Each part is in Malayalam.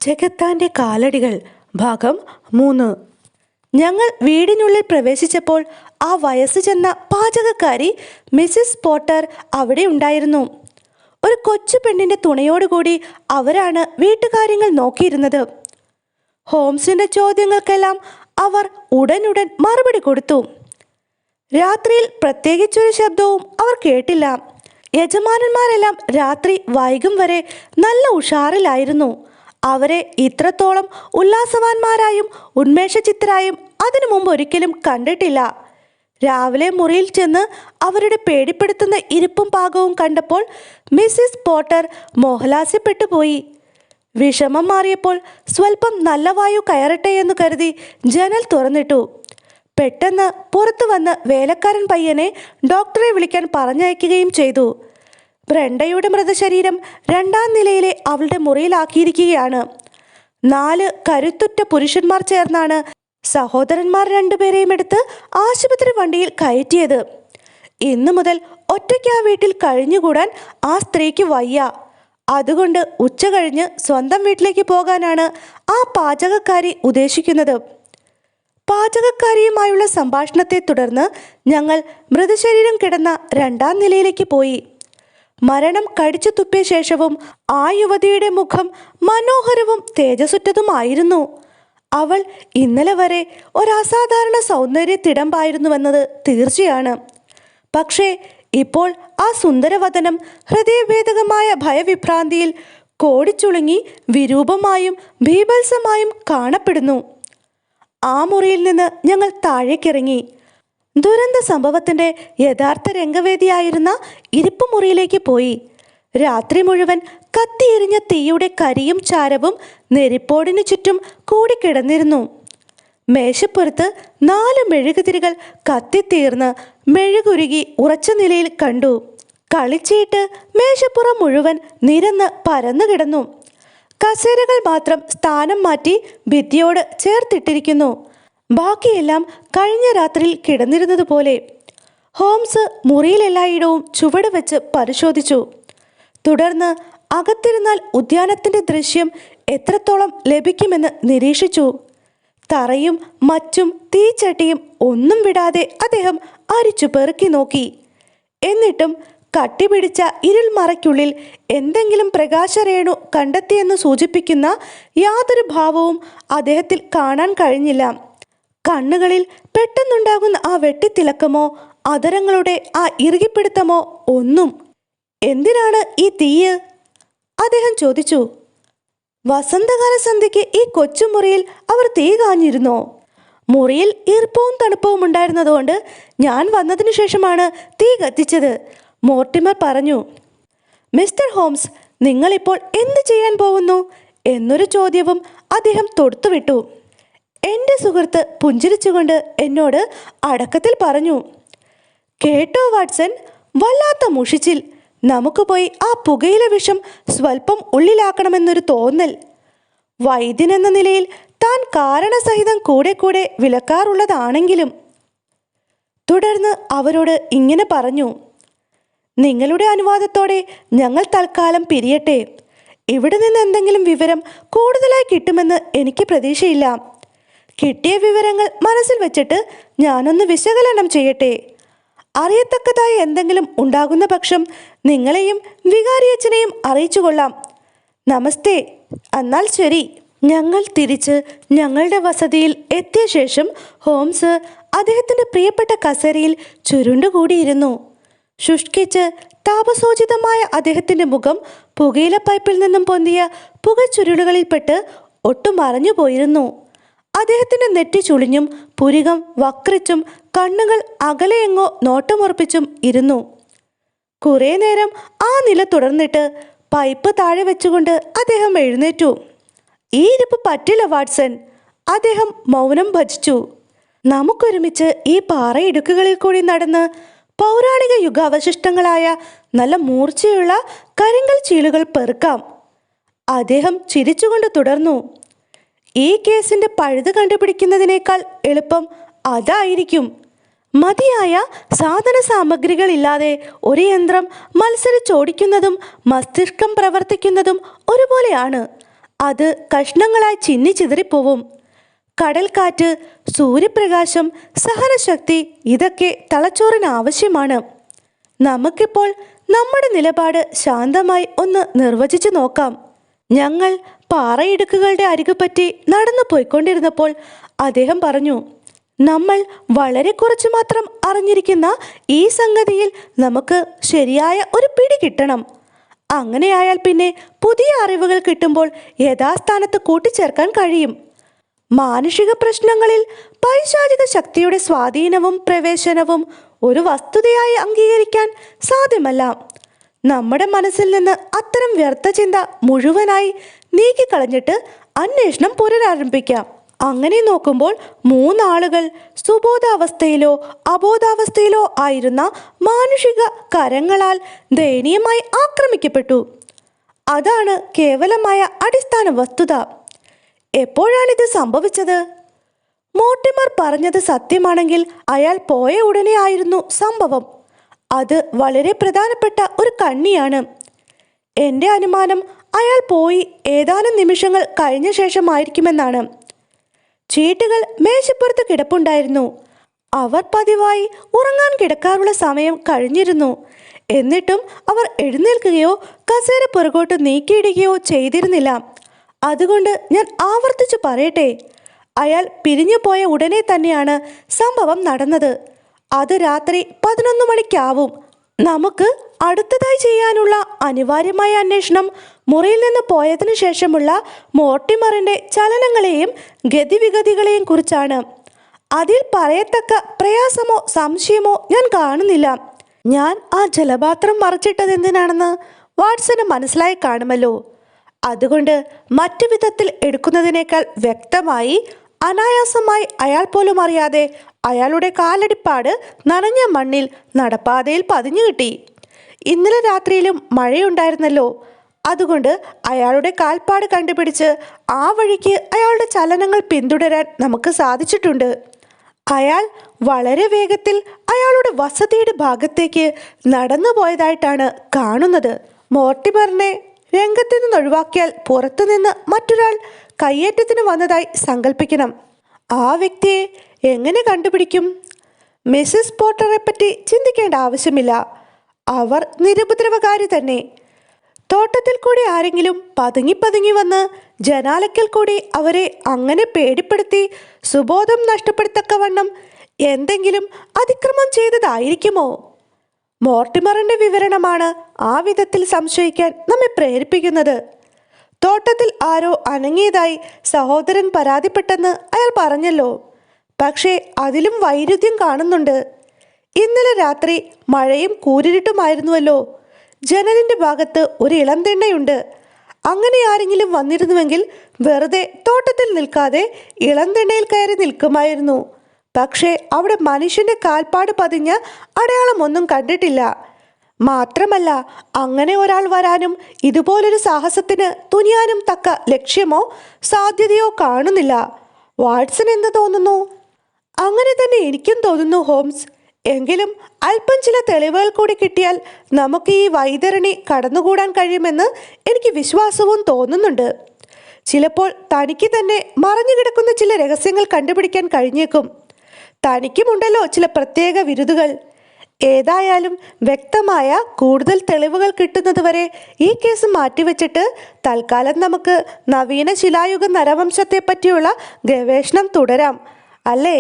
ചെകുത്താന്റെ കാലടികൾ ഭാഗം 3. ഞങ്ങൾ വീടിനുള്ളിൽ പ്രവേശിച്ചപ്പോൾ ആ വയസ്സ് ചെന്ന പാചകക്കാരി മിസ്സിസ് പോട്ടർ അവിടെ ഉണ്ടായിരുന്നു. ഒരു കൊച്ചു പെണ്ണിന്റെ തുണയോടുകൂടി അവരാണ് വീട്ടുകാര്യങ്ങൾ നോക്കിയിരുന്നത്. ഹോംസിന്റെ ചോദ്യങ്ങൾക്കെല്ലാം അവർ ഉടനുടൻ മറുപടി കൊടുത്തു. രാത്രിയിൽ പ്രത്യേകിച്ചൊരു ശബ്ദവും അവർ കേട്ടില്ല. യജമാനന്മാരെല്ലാം രാത്രി വൈകും വരെ നല്ല ഉഷാറിലായിരുന്നു. അവരെ ഇത്രത്തോളം ഉല്ലാസവാന്മാരായും ഉന്മേഷചിത്തരായും അതിനു മുമ്പ് ഒരിക്കലും കണ്ടിട്ടില്ല. രാവിലെ മുറിയിൽ ചെന്ന് അവരുടെ പേടിപ്പെടുത്തുന്ന ഇരിപ്പും പാകവും കണ്ടപ്പോൾ മിസ്സിസ് പോട്ടർ മോഹലാസ്യപ്പെട്ടു പോയി. വിഷമം മാറിയപ്പോൾ സ്വല്പം നല്ല വായു കയറട്ടെ എന്ന് കരുതി ജനൽ തുറന്നിട്ടു. പെട്ടെന്ന് പുറത്തു വന്ന് വേലക്കാരൻ പയ്യനെ ഡോക്ടറെ വിളിക്കാൻ പറഞ്ഞയക്കുകയും ചെയ്തു. ബ്രെണ്ടയുടെ മൃതശരീരം 2-ാം നിലയിലെ അവളുടെ മുറിയിലാക്കിയിരിക്കുകയാണ്. 4 കരുത്തുറ്റ പുരുഷന്മാർ ചേർന്നാണ് സഹോദരന്മാർ 2 പേരെയും എടുത്ത് ആശുപത്രി വണ്ടിയിൽ കയറ്റിയത്. ഇന്നു മുതൽ ഒറ്റയ്ക്ക് ആ വീട്ടിൽ കഴിഞ്ഞുകൂടാൻ ആ സ്ത്രീക്ക് വയ്യ. അതുകൊണ്ട് ഉച്ച കഴിഞ്ഞ് സ്വന്തം വീട്ടിലേക്ക് പോകാനാണ് ആ പാചകക്കാരി ഉദ്ദേശിക്കുന്നത്. പാചകക്കാരിയുമായുള്ള സംഭാഷണത്തെ തുടർന്ന് ഞങ്ങൾ മൃതശരീരം കിടന്ന 2-ാം നിലയിലേക്ക് പോയി. മരണം കടിച്ചു തുപ്പിയ ശേഷവും ആ യുവതിയുടെ മുഖം മനോഹരവും തേജസ്സുറ്റതുമായിരുന്നു. അവൾ ഇന്നലെ വരെ ഒരസാധാരണ സൗന്ദര്യത്തിടമ്പായിരുന്നുവെന്നത് തീർച്ചയാണ്. പക്ഷേ ഇപ്പോൾ ആ സുന്ദരവദനം ഹൃദയഭേദകമായ ഭയവിഭ്രാന്തിയിൽ കോടിച്ചുളുങ്ങി വിരൂപമായും ഭീഭത്സമായും കാണപ്പെടുന്നു. ആ മുറിയിൽ നിന്ന് ഞങ്ങൾ താഴേക്കിറങ്ങി. ദുരന്ത സംഭവത്തിൻ്റെ യഥാർത്ഥ രംഗവേദിയായിരുന്ന ഇരിപ്പ് മുറിയിലേക്ക് പോയി. രാത്രി മുഴുവൻ കത്തിയെരിഞ്ഞ തീയുടെ കരിയും ചാരവും നെരിപ്പോടിനു ചുറ്റും കൂടിക്കിടന്നിരുന്നു. മേശപ്പുറത്ത് 4 മെഴുകുതിരികൾ കത്തിത്തീർന്ന് മെഴുകുരുകി ഉറച്ച നിലയിൽ കണ്ടു. കളിച്ചീട്ട് മേശപ്പുറം മുഴുവൻ നിരന്ന് പരന്നു കിടന്നു. കസേരകൾ മാത്രം സ്ഥാനം മാറ്റി ഭിത്തിയോട് ചേർത്തിട്ടിരിക്കുന്നു. ബാക്കിയെല്ലാം കഴിഞ്ഞ രാത്രിയിൽ കിടന്നിരുന്നതുപോലെ. ഹോംസ് മുറിയിലെല്ലായിടവും ചുവട് വെച്ച് പരിശോധിച്ചു. തുടർന്ന് അകത്തിരുന്നാൽ ഉദ്യാനത്തിൻ്റെ ദൃശ്യം എത്രത്തോളം ലഭിക്കുമെന്ന് നിരീക്ഷിച്ചു. തറയും മച്ചും തീച്ചട്ടിയും ഒന്നും വിടാതെ അദ്ദേഹം അരിച്ചു പെറുക്കി നോക്കി. എന്നിട്ടും കട്ടിപിടിച്ച ഇരുൾമറയ്ക്കുള്ളിൽ എന്തെങ്കിലും പ്രകാശരേണു കണ്ടെത്തിയെന്ന് സൂചിപ്പിക്കുന്ന യാതൊരു ഭാവവും അദ്ദേഹത്തിൽ കാണാൻ കഴിഞ്ഞില്ല. കണ്ണുകളിൽ പെട്ടെന്നുണ്ടാകുന്ന ആ വെട്ടിത്തിളക്കമോ അധരങ്ങളുടെ ആ ഇറുകിപ്പിടുത്തമോ ഒന്നും. എന്തിനാണ് ഈ തീയ്? അദ്ദേഹം ചോദിച്ചു. വസന്തകാല സന്ധ്യയ്ക്ക് ഈ കൊച്ചുമുറിയിൽ അവർ തീ കാഞ്ഞിരുന്നോ? മുറിയിൽ ഈർപ്പവും തണുപ്പവും ഉണ്ടായിരുന്നതുകൊണ്ട് ഞാൻ വന്നതിനു ശേഷമാണ് തീ കത്തിച്ചത്, മോർട്ടിമർ പറഞ്ഞു. മിസ്റ്റർ ഹോംസ്, നിങ്ങളിപ്പോൾ എന്ത് ചെയ്യാൻ പോകുന്നു എന്നൊരു ചോദ്യവും അദ്ദേഹം തൊടുത്തുവിട്ടു. എൻ്റെ സുഹൃത്ത് പുഞ്ചിരിച്ചുകൊണ്ട് എന്നോട് അടക്കത്തിൽ പറഞ്ഞു. കേട്ടോ വാട്സൺ, വല്ലാത്ത മുഷിച്ചിൽ. നമുക്ക് പോയി ആ പുകയില വിഷം സ്വല്പം ഉള്ളിലാക്കണമെന്നൊരു തോന്നൽ. വൈദ്യനെന്ന നിലയിൽ താൻ കാരണസഹിതം കൂടെ കൂടെ വിലക്കാറുള്ളതാണെങ്കിലും. തുടർന്ന് അവരോട് ഇങ്ങനെ പറഞ്ഞു. നിങ്ങളുടെ അനുവാദത്തോടെ ഞങ്ങൾ തൽക്കാലം പിരിയട്ടെ. ഇവിടെ നിന്ന് എന്തെങ്കിലും വിവരം കൂടുതലായി കിട്ടുമെന്ന് എനിക്ക് പ്രതീക്ഷയില്ല. കിട്ടിയ വിവരങ്ങൾ മനസ്സിൽ വെച്ചിട്ട് ഞാനൊന്ന് വിശകലനം ചെയ്യട്ടെ. അറിയത്തക്കതായി എന്തെങ്കിലും ഉണ്ടാകുന്ന പക്ഷം നിങ്ങളെയും വികാരിയച്ഛനെയും അറിയിച്ചു കൊള്ളാം. നമസ്തേ. എന്നാൽ ശരി. ഞങ്ങൾ തിരിച്ച് ഞങ്ങളുടെ വസതിയിൽ എത്തിയ ശേഷം ഹോംസ് അദ്ദേഹത്തിൻ്റെ പ്രിയപ്പെട്ട കസേരയിൽ ചുരുണ്ടുകൂടിയിരുന്നു. ശുഷ്കിച്ച് താപസോചിതമായ അദ്ദേഹത്തിൻ്റെ മുഖം പുകയില പൈപ്പിൽ നിന്നും പൊന്തിയ പുകച്ചുരുളുകളിൽപ്പെട്ട് ഒട്ടും മറഞ്ഞു പോയിരുന്നു. അദ്ദേഹത്തിൻ്റെ നെറ്റി ചുളിഞ്ഞും പുരികം വക്രിച്ചും കണ്ണുകൾ അകലെയെങ്ങോ നോട്ടമുറപ്പിച്ചും ഇരുന്നു. കുറേ നേരം ആ നില തുടർന്നിട്ട് പൈപ്പ് താഴെ വെച്ചുകൊണ്ട് അദ്ദേഹം എഴുന്നേറ്റു. ഈ ഇരിപ്പ് പറ്റില്ല വാട്സൺ. അദ്ദേഹം മൗനം ഭജിച്ചു. നമുക്കൊരുമിച്ച് ഈ പാറയിടുക്കുകളിൽ കൂടി നടന്ന് പൗരാണിക യുഗാവശിഷ്ടങ്ങളായ നല്ല മൂർച്ചയുള്ള കരിങ്കൽ ചീളുകൾ പെറുക്കാം. അദ്ദേഹം ചിരിച്ചുകൊണ്ട് തുടർന്നു. ഈ കേസിൻ്റെ പഴുത് കണ്ടുപിടിക്കുന്നതിനേക്കാൾ എളുപ്പം അതായിരിക്കും. മതിയായ സാധന സാമഗ്രികളില്ലാതെ ഒരു യന്ത്രം മത്സരിച്ചോടിക്കുന്നതും മസ്തിഷ്കം പ്രവർത്തിക്കുന്നതും ഒരുപോലെയാണ്. അത് കഷ്ണങ്ങളായി ചിന്നിച്ചിതറിപ്പോവും. കടൽക്കാറ്റ്, സൂര്യപ്രകാശം, സഹനശക്തി ഇതൊക്കെ തലച്ചോറിന് ആവശ്യമാണ്. നമുക്കിപ്പോൾ നമ്മുടെ നിലപാട് ശാന്തമായി ഒന്ന് നിർവചിച്ചു നോക്കാം. ഞങ്ങൾ പാറയിടുക്കുകളുടെ അരികുപറ്റി നടന്നു പോയിക്കൊണ്ടിരുന്നപ്പോൾ അദ്ദേഹം പറഞ്ഞു, നമ്മൾ വളരെ കുറച്ചു മാത്രം അറിഞ്ഞിരിക്കുന്ന ഈ സംഗതിയിൽ നമുക്ക് ശരിയായ ഒരു പിടി കിട്ടണം. അങ്ങനെയായാൽ പിന്നെ പുതിയ അറിവുകൾ കിട്ടുമ്പോൾ യഥാസ്ഥാനത്ത് കൂട്ടിച്ചേർക്കാൻ കഴിയും. മാനുഷിക പ്രശ്നങ്ങളിൽ പൈശാചിക ശക്തിയുടെ സ്വാധീനവും പ്രവേശനവും ഒരു വസ്തുതയായി അംഗീകരിക്കാൻ സാധ്യമല്ല. നമ്മുടെ മനസ്സിൽ നിന്ന് അത്തരം വ്യർത്ഥ ചിന്ത മുഴുവനായി നീക്കിക്കളഞ്ഞിട്ട് അന്വേഷണം പുനരാരംഭിക്കാം. അങ്ങനെ നോക്കുമ്പോൾ 3 ആളുകൾ സുബോധാവസ്ഥയിലോ അബോധാവസ്ഥയിലോ ആയിരുന്ന മാനുഷിക കരങ്ങളാൽ ദയനീയമായി ആക്രമിക്കപ്പെട്ടു. അതാണ് കേവലമായ അടിസ്ഥാന വസ്തുത. എപ്പോഴാണിത് സംഭവിച്ചത്? മോർട്ടിമർ പറഞ്ഞത് സത്യമാണെങ്കിൽ അയാൾ പോയ ഉടനെ ആയിരുന്നു സംഭവം. അത് വളരെ പ്രധാനപ്പെട്ട ഒരു കണ്ണിയാണ്. എൻ്റെ അനുമാനം അയാൾ പോയി ഏതാനും നിമിഷങ്ങൾ കഴിഞ്ഞ ശേഷമായിരിക്കുമെന്നാണ്. ചീട്ടുകൾ മേശപ്പുറത്ത് കിടപ്പുണ്ടായിരുന്നു. അവർ പതിവായി ഉറങ്ങാൻ കിടക്കാറുള്ള സമയം കഴിഞ്ഞിരുന്നു. എന്നിട്ടും അവർ എഴുന്നേൽക്കുകയോ കസേര പുറകോട്ട് നീക്കിയിടുകയോ ചെയ്തിരുന്നില്ല. അതുകൊണ്ട് ഞാൻ ആവർത്തിച്ചു പറയട്ടെ, അയാൾ പിരിഞ്ഞു പോയ ഉടനെ തന്നെയാണ് സംഭവം നടന്നത്. അത് രാത്രി 11 മണിക്കാവും. നമുക്ക് അടുത്തതായി ചെയ്യാനുള്ള അനിവാര്യമായ അന്വേഷണം മുറിയിൽ നിന്ന് പോയതിനു ശേഷമുള്ള മോർട്ടിമറിൻ്റെ ചലനങ്ങളെയും ഗതിവിഗതികളെയും കുറിച്ചാണ്. അതിൽ പറയത്തക്ക പ്രയാസമോ സംശയമോ ഞാൻ കാണുന്നില്ല. ഞാൻ ആ ജലപാത്രം മറിച്ചിട്ടതെന്തിനാണെന്ന് വാട്സന് മനസ്സിലായി കാണുമല്ലോ. അതുകൊണ്ട് മറ്റു വിധത്തിൽ എടുക്കുന്നതിനേക്കാൾ വ്യക്തമായി അനായാസമായി അയാൾ പോലും അറിയാതെ അയാളുടെ കാലടിപ്പാട് നനഞ്ഞ മണ്ണിൽ നടപ്പാതയിൽ പതിഞ്ഞു കിട്ടി. ഇന്നലെ രാത്രിയിലും മഴയുണ്ടായിരുന്നല്ലോ. അതുകൊണ്ട് അയാളുടെ കാൽപ്പാട് കണ്ടുപിടിച്ച് ആ വഴിക്ക് അയാളുടെ ചലനങ്ങൾ പിന്തുടരാൻ നമുക്ക് സാധിച്ചിട്ടുണ്ട്. അയാൾ വളരെ വേഗത്തിൽ അയാളുടെ വസതിയുടെ ഭാഗത്തേക്ക് നടന്നു പോയതായിട്ടാണ് കാണുന്നത്. മോർട്ടിമറിനെ രംഗത്തു നിന്ന് ഒഴിവാക്കിയാൽ പുറത്തുനിന്ന് മറ്റൊരാൾ കയ്യേറ്റത്തിന് വന്നതായി സങ്കല്പിക്കണം. ആ വ്യക്തിയെ എങ്ങനെ കണ്ടുപിടിക്കും? മിസ്സിസ് പോട്ടറെ പറ്റി ചിന്തിക്കേണ്ട ആവശ്യമില്ല. അവർ നിരുപദ്രവകാരി തന്നെ. തോട്ടത്തിൽ കൂടി ആരെങ്കിലും പതുങ്ങി വന്ന് ജനാലയ്ക്കൽ കൂടി അവരെ അങ്ങനെ പേടിപ്പെടുത്തി സുബോധം നഷ്ടപ്പെടുത്തക്കവണ്ണം എന്തെങ്കിലും അതിക്രമം ചെയ്തതായിരിക്കുമോ? മോർട്ടിമറിന്റെ വിവരണമാണ് ആ വിധത്തിൽ സംശയിക്കാൻ നമ്മെ പ്രേരിപ്പിക്കുന്നത്. തോട്ടത്തിൽ ആരോ അനങ്ങിയതായി സഹോദരൻ പരാതിപ്പെട്ടെന്ന് അയാൾ പറഞ്ഞല്ലോ. പക്ഷേ അതിലും വൈരുദ്ധ്യം കാണുന്നുണ്ട്. ഇന്നലെ രാത്രി മഴയും കൂരിരുട്ടുമായിരുന്നുവല്ലോ. ജനലിൻ്റെ ഭാഗത്ത് ഒരു ഇളം തെണ്ണയുണ്ട്. അങ്ങനെ ആരെങ്കിലും വന്നിരുന്നുവെങ്കിൽ വെറുതെ തോട്ടത്തിൽ നിൽക്കാതെ ഇളം തെണ്ണയിൽ കയറി നിൽക്കുമായിരുന്നു. പക്ഷേ അവിടെ മനുഷ്യൻ്റെ കാൽപ്പാട് പതിഞ്ഞ അടയാളമൊന്നും കണ്ടിട്ടില്ല. മാത്രമല്ല, അങ്ങനെ ഒരാൾ വരാനും ഇതുപോലൊരു സാഹസത്തിന് തുനിയാനും തക്ക ലക്ഷ്യമോ സാധ്യതയോ കാണുന്നില്ല. വാട്സൺ എന്ത് തോന്നുന്നു? അങ്ങനെ തന്നെ എനിക്കും തോന്നുന്നു ഹോംസ്. എങ്കിലും അല്പം ചില തെളിവുകൾ കൂടി കിട്ടിയാൽ നമുക്ക് ഈ വൈതരണി കടന്നുകൂടാൻ കഴിയുമെന്ന് എനിക്ക് വിശ്വാസവും തോന്നുന്നുണ്ട്. ചിലപ്പോൾ തനിക്ക് തന്നെ മറഞ്ഞു കിടക്കുന്ന ചില രഹസ്യങ്ങൾ കണ്ടുപിടിക്കാൻ കഴിഞ്ഞേക്കും. തനിക്കുമുണ്ടല്ലോ ചില പ്രത്യേക വിരുദുകൾ. ഏതായാലും വ്യക്തമായ കൂടുതൽ തെളിവുകൾ കിട്ടുന്നതുവരെ ഈ കേസ് മാറ്റിവെച്ചിട്ട് തൽക്കാലം നമുക്ക് നവീന ശിലായുഗ നരവംശത്തെ പറ്റിയുള്ള ഗവേഷണം തുടരാം, അല്ലേ?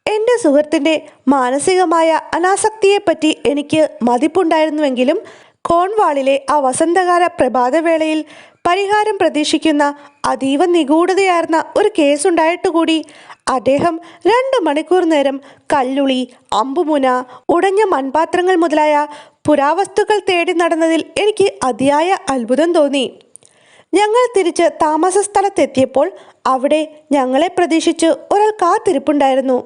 എൻ്റെ സുഹൃത്തിൻ്റെ മാനസികമായ അനാസക്തിയെപ്പറ്റി എനിക്ക് മതിപ്പുണ്ടായിരുന്നുവെങ്കിലും കോൺവാളിലെ ആ വസന്തകാല പ്രഭാതവേളയിൽ പരിഹാരം പ്രതീക്ഷിക്കുന്ന അതീവ നിഗൂഢതയാർന്ന ഒരു കേസുണ്ടായിട്ടുകൂടി അദ്ദേഹം 2 മണിക്കൂർ നേരം കല്ലുളി, അമ്പുമുന, ഉടഞ്ഞ മൺപാത്രങ്ങൾ മുതലായ പുരാവസ്തുക്കൾ തേടി നടന്നതിൽ എനിക്ക് അതിയായ അത്ഭുതം തോന്നി. ഞങ്ങൾ തിരിച്ച് താമസ സ്ഥലത്തെത്തിയപ്പോൾ അവിടെ ഞങ്ങളെ പ്രതീക്ഷിച്ച് ഒരാൾ കാത്തിരിപ്പുണ്ടായിരുന്നു.